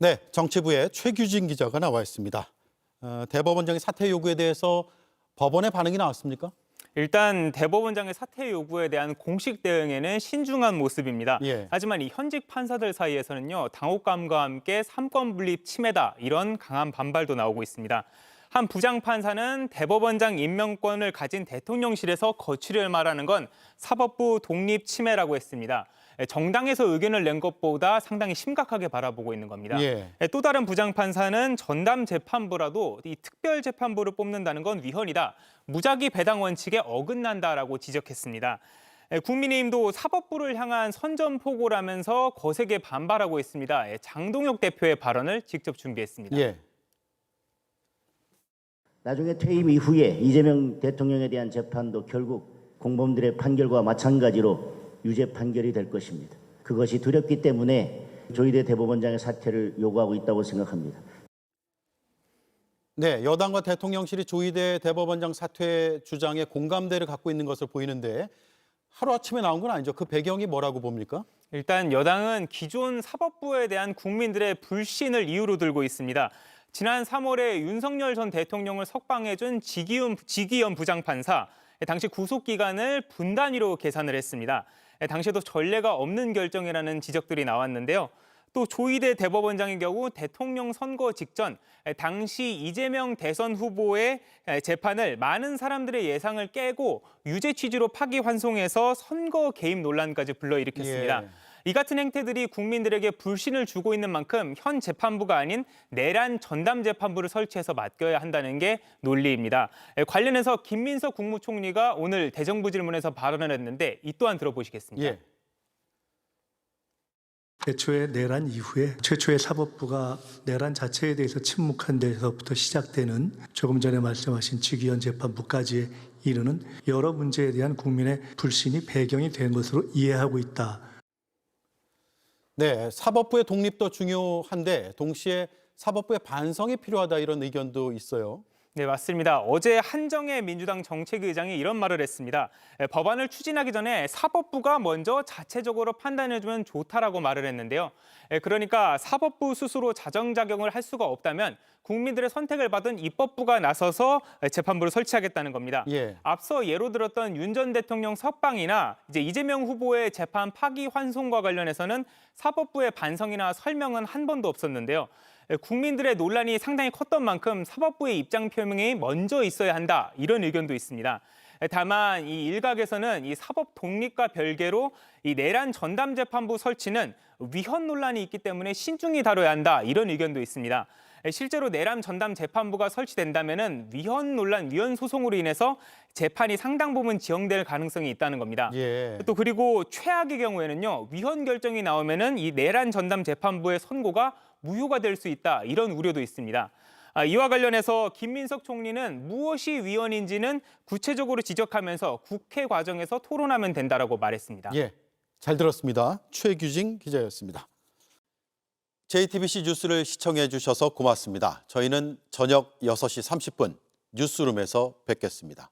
네, 정치부의 최규진 기자가 나와 있습니다. 대법원장의 사퇴 요구에 대해서 법원의 반응이 나왔습니까? 일단 대법원장의 사퇴 요구에 대한 공식 대응에는 신중한 모습입니다. 예. 하지만 이 현직 판사들 사이에서는요, 당혹감과 함께 삼권 분립 침해다 이런 강한 반발도 나오고 있습니다. 한 부장판사는 대법원장 임명권을 가진 대통령실에서 거취를 말하는 건 사법부 독립 침해라고 했습니다. 정당에서 의견을 낸 것보다 상당히 심각하게 바라보고 있는 겁니다. 예. 또 다른 부장판사는 전담 재판부라도 이 특별 재판부를 뽑는다는 건 위헌이다. 무작위 배당 원칙에 어긋난다라고 지적했습니다. 국민의힘도 사법부를 향한 선전포고라면서 거세게 반발하고 있습니다. 장동혁 대표의 발언을 직접 준비했습니다. 예. 나중에 퇴임 이후에 이재명 대통령에 대한 재판도 결국 공범들의 판결과 마찬가지로 유죄 판결이 될 것입니다. 그것이 두렵기 때문에 조희대 대법원장의 사퇴를 요구하고 있다고 생각합니다. 네, 여당과 대통령실이 조희대 대법원장 사퇴 주장에 공감대를 갖고 있는 것으로 보이는데 하루아침에 나온 건 아니죠. 그 배경이 뭐라고 봅니까? 일단 여당은 기존 사법부에 대한 국민들의 불신을 이유로 들고 있습니다. 지난 3월에 윤석열 전 대통령을 석방해준 지기현 부장판사, 당시 구속기간을 분 단위로 계산을 했습니다. 당시에도 전례가 없는 결정이라는 지적들이 나왔는데요. 또 조희대 대법원장의 경우 대통령 선거 직전 당시 이재명 대선 후보의 재판을 많은 사람들의 예상을 깨고 유죄 취지로 파기환송해서 선거 개입 논란까지 불러일으켰습니다. 예. 이 같은 행태들이 국민들에게 불신을 주고 있는 만큼 현 재판부가 아닌 내란 전담 재판부를 설치해서 맡겨야 한다는 게 논리입니다. 관련해서 김민석 국무총리가 오늘 대정부 질문에서 발언을 했는데 이 또한 들어보시겠습니다. 예. 애초에 내란 이후에 최초의 사법부가 내란 자체에 대해서 침묵한 데서부터 시작되는 조금 전에 말씀하신 지기현 재판부까지 이르는 여러 문제에 대한 국민의 불신이 배경이 된 것으로 이해하고 있다. 네, 사법부의 독립도 중요한데 동시에 사법부의 반성이 필요하다 이런 의견도 있어요. 네, 맞습니다. 어제 한정혜 민주당 정책의장이 이런 말을 했습니다. 법안을 추진하기 전에 사법부가 먼저 자체적으로 판단해주면 좋다라고 말을 했는데요. 그러니까 사법부 스스로 자정작용을 할 수가 없다면 국민들의 선택을 받은 입법부가 나서서 재판부를 설치하겠다는 겁니다. 예. 앞서 예로 들었던 윤 전 대통령 석방이나 이제 이재명 후보의 재판 파기환송과 관련해서는 사법부의 반성이나 설명은 한 번도 없었는데요. 국민들의 논란이 상당히 컸던 만큼 사법부의 입장 표명이 먼저 있어야 한다 이런 의견도 있습니다. 다만 이 일각에서는 이 사법 독립과 별개로 이 내란 전담 재판부 설치는 위헌 논란이 있기 때문에 신중히 다뤄야 한다 이런 의견도 있습니다. 실제로 내란 전담 재판부가 설치된다면은 위헌 논란, 위헌 소송으로 인해서 재판이 상당 부분 지연될 가능성이 있다는 겁니다. 예. 또 그리고 최악의 경우에는요, 위헌 결정이 나오면은 이 내란 전담 재판부의 선고가 무효가 될 수 있다 이런 우려도 있습니다. 이와 관련해서 김민석 총리는 무엇이 위헌인지는 구체적으로 지적하면서 국회 과정에서 토론하면 된다라고 말했습니다. 예. 잘 들었습니다. 최규진 기자였습니다. JTBC 뉴스를 시청해 주셔서 고맙습니다. 저희는 저녁 6시 30분 뉴스룸에서 뵙겠습니다.